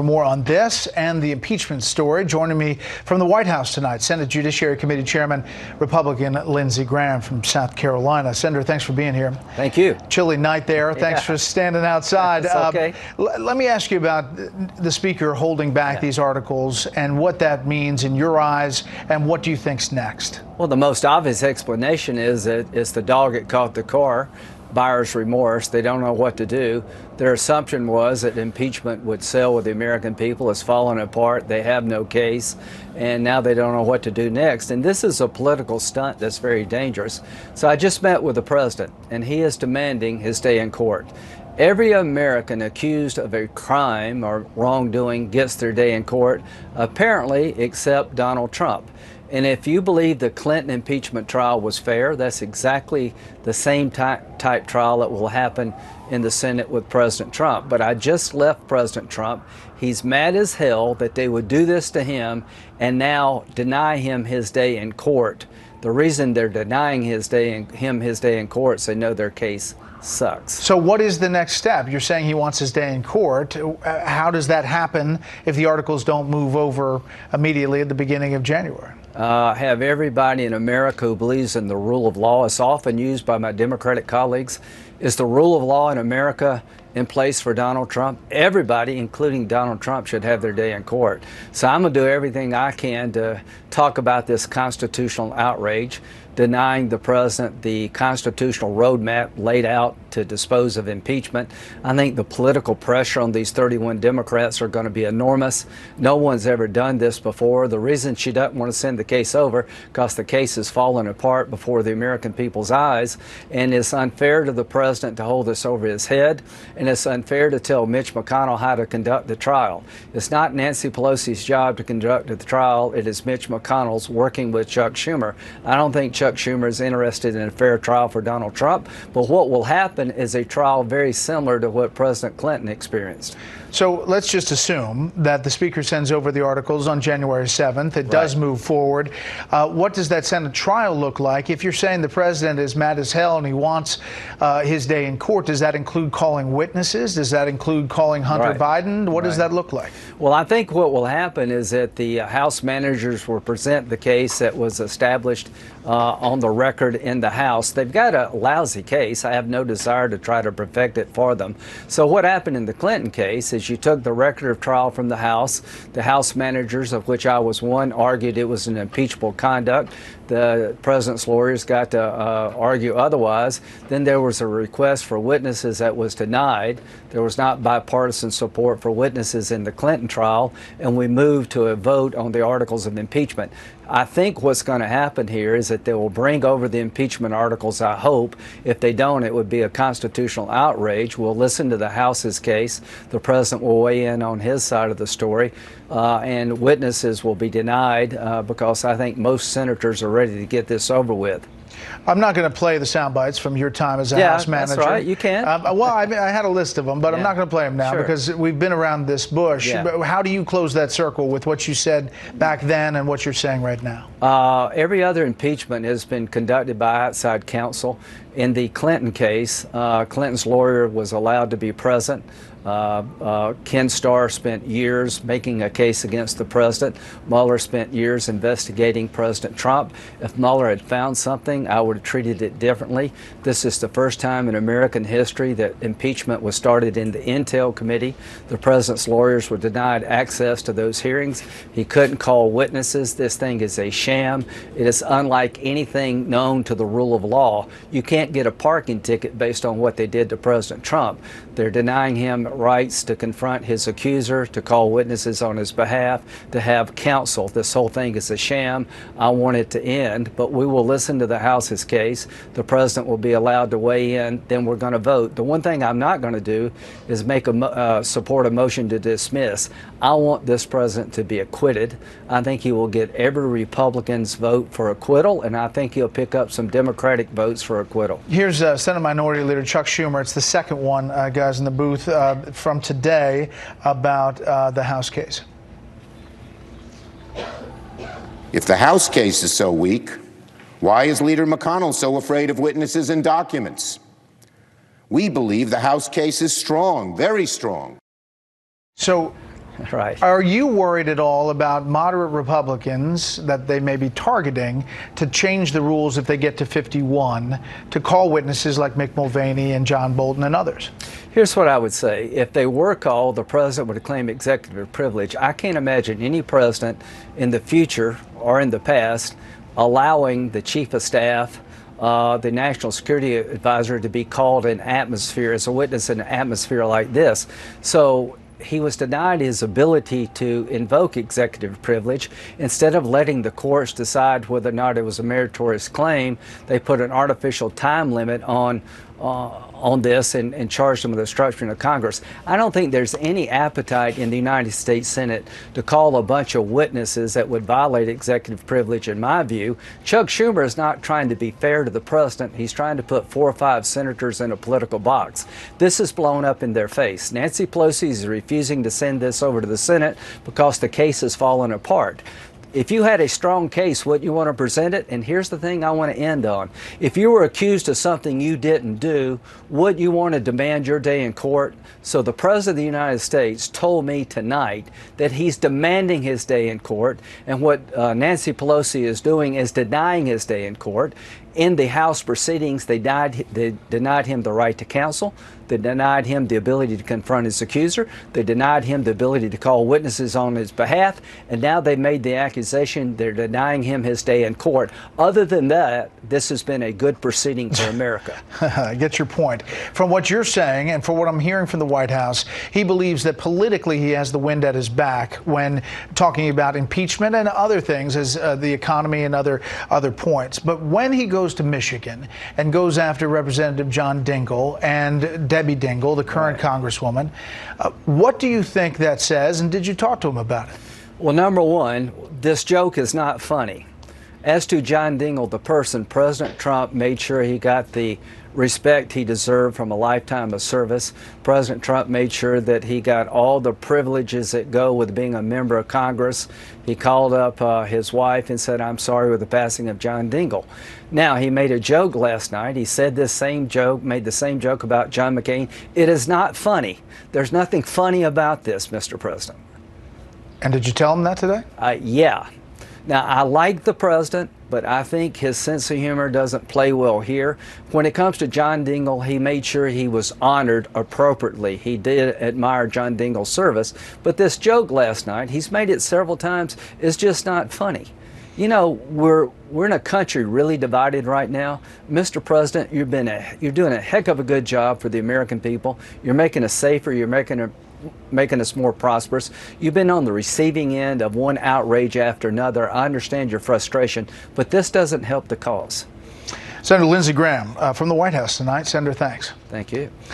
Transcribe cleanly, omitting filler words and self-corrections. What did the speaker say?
more on this and the impeachment story. Joining me from the White House tonight, Senate Judiciary Committee Chairman, Republican Lindsey Graham from South Carolina. Senator, thanks for being here. Thank you. Chilly night there. Thanks for standing outside. Okay. Let me ask you about the Speaker holding back these articles and what that means in your eyes, and what do you think's next? Well, the most obvious explanation is that it's the dog that caught the car. Buyer's remorse. They don't know what to do. Their assumption was that impeachment would sell with the American people. It's fallen apart. They have no case, and now they don't know what to do next. And this is a political stunt that's very dangerous. So I just met with the president, and he is demanding his day in court. Every American accused of a crime or wrongdoing gets their day in court, apparently, except Donald Trump. And if you believe the Clinton impeachment trial was fair, that's exactly the same type trial that will happen in the Senate with President Trump. But I just left President Trump. He's mad as hell that they would do this to him and now deny him his day in court. The reason they're denying his day in court is they know their case sucks. So what is the next step? You're saying he wants his day in court. How does that happen if the articles don't move over immediately at the beginning of January? Have everybody in America who believes in the rule of law. It's often used by my Democratic colleagues. Is the rule of law in America in place for Donald Trump? Everybody, including Donald Trump, should have their day in court. So I'm going to do everything I can to talk about this constitutional outrage, denying the president the constitutional roadmap laid out to dispose of impeachment. I think the political pressure on these 31 Democrats are going to be enormous. No one's ever done this before. The reason she doesn't want to send the case over, because the case has fallen apart before the American people's eyes, and it's unfair to the president to hold this over his head, and it's unfair to tell Mitch McConnell how to conduct the trial. It's not Nancy Pelosi's job to conduct the trial. It is Mitch McConnell's, working with Chuck Schumer. I don't think Chuck Schumer is interested in a fair trial for Donald Trump, but what will happen is a trial very similar to what President Clinton experienced. So let's just assume that the Speaker sends over the articles on January 7th. It does move forward. What does that Senate trial look like? If you're saying the president is mad as hell and he wants his day in court, does that include calling witnesses? Does that include calling Hunter Biden? What does that look like? Well, I think what will happen is that the House managers will present the case that was established on the record in the House. They've got a lousy case. I have no desire to try to perfect it for them. So what happened in the Clinton case is you took the record of trial from the House. The House managers, of which I was one, argued it was an impeachable conduct. The president's lawyers got to argue otherwise. Then there was a request for witnesses that was denied. There was not bipartisan support for witnesses in the Clinton trial, and we moved to a vote on the articles of impeachment. I think what's going to happen here is that they will bring over the impeachment articles, I hope. If they don't, it would be a constitutional outrage. We'll listen to the House's case. The president will weigh in on his side of the story, and witnesses will be denied because I think most senators are ready to get this over with. I'm not going to play the sound bites from your time as a House manager. That's right. You can. Well, I had a list of them, but I'm not going to play them now because we've been around this bush. But how do you close that circle with what you said back then and what you're saying right now? Every other impeachment has been conducted by outside counsel. In the Clinton case, Clinton's lawyer was allowed to be present. Ken Starr spent years making a case against the president. Mueller spent years investigating President Trump. If Mueller had found something, I would have treated it differently. This is the first time in American history that impeachment was started in the Intel Committee. The president's lawyers were denied access to those hearings. He couldn't call witnesses. This thing is a sham. It is unlike anything known to the rule of law. You can't get a parking ticket based on what they did to President Trump. They're denying him rights to confront his accuser, to call witnesses on his behalf, to have counsel. This whole thing is a sham. I want it to end, but we will listen to the House's case. The president will be allowed to weigh in, then we're going to vote. The one thing I'm not going to do is support a motion to dismiss. I want this president to be acquitted. I think he will get every Republican's vote for acquittal, and I think he'll pick up some Democratic votes for acquittal. Here's Senate Minority Leader Chuck Schumer. It's the second one, guys in the booth, from today about the House case. If the House case is so weak, why is Leader McConnell so afraid of witnesses and documents? We believe the House case is strong, very strong. So Right. Are you worried at all about moderate Republicans that they may be targeting to change the rules if they get to 51 to call witnesses like Mick Mulvaney and John Bolton and others? Here's what I would say. If they were called, the president would claim executive privilege. I can't imagine any president in the future or in the past allowing the chief of staff, the national security advisor, to be called in atmosphere as a witness in an atmosphere like this. So he was denied his ability to invoke executive privilege. Instead of letting the courts decide whether or not it was a meritorious claim, they put an artificial time limit on this and charged him with obstruction of Congress. I don't think there's any appetite in the United States Senate to call a bunch of witnesses that would violate executive privilege, in my view. Chuck Schumer is not trying to be fair to the president. He's trying to put 4 or 5 senators in a political box. This is blown up in their face. Nancy Pelosi is refusing to send this over to the Senate because the case has fallen apart. If you had a strong case, wouldn't you want to present it? And here's the thing I want to end on. If you were accused of something you didn't do, would you want to demand your day in court? So the President of the United States told me tonight that he's demanding his day in court, and what Nancy Pelosi is doing is denying his day in court. In the House proceedings, they denied him the right to counsel. They denied him the ability to confront his accuser. They denied him the ability to call witnesses on his behalf. And now they made the accusation they're denying him his day in court. Other than that, this has been a good proceeding for America. I get your point. From what you're saying and from what I'm hearing from the White House, he believes that politically he has the wind at his back when talking about impeachment and other things as the economy and other points. But when he goes to Michigan and goes after Representative John Dingell and Debbie Dingell, the current Congresswoman, what do you think that says, and did you talk to him about it? Well, number one, this joke is not funny. As to John Dingell, the person, President Trump made sure he got the respect he deserved from a lifetime of service. President Trump made sure that he got all the privileges that go with being a member of Congress. He called up his wife and said, "I'm sorry with the passing of John Dingell." Now, he made a joke last night. He said this same joke, made the same joke about John McCain. It is not funny. There's nothing funny about this, Mr. President. And did you tell him that today? Yeah. Now, I like the president, but I think his sense of humor doesn't play well here. When it comes to John Dingell, he made sure he was honored appropriately. He did admire John Dingell's service, but this joke last night, he's made it several times, is just not funny. You know, we're in a country really divided right now. Mr. President, you're doing a heck of a good job for the American people. You're making us safer. You're making us more prosperous. You've been on the receiving end of one outrage after another. I understand your frustration, but this doesn't help the cause. Senator Lindsey Graham from the White House tonight. Senator, thanks. Thank you.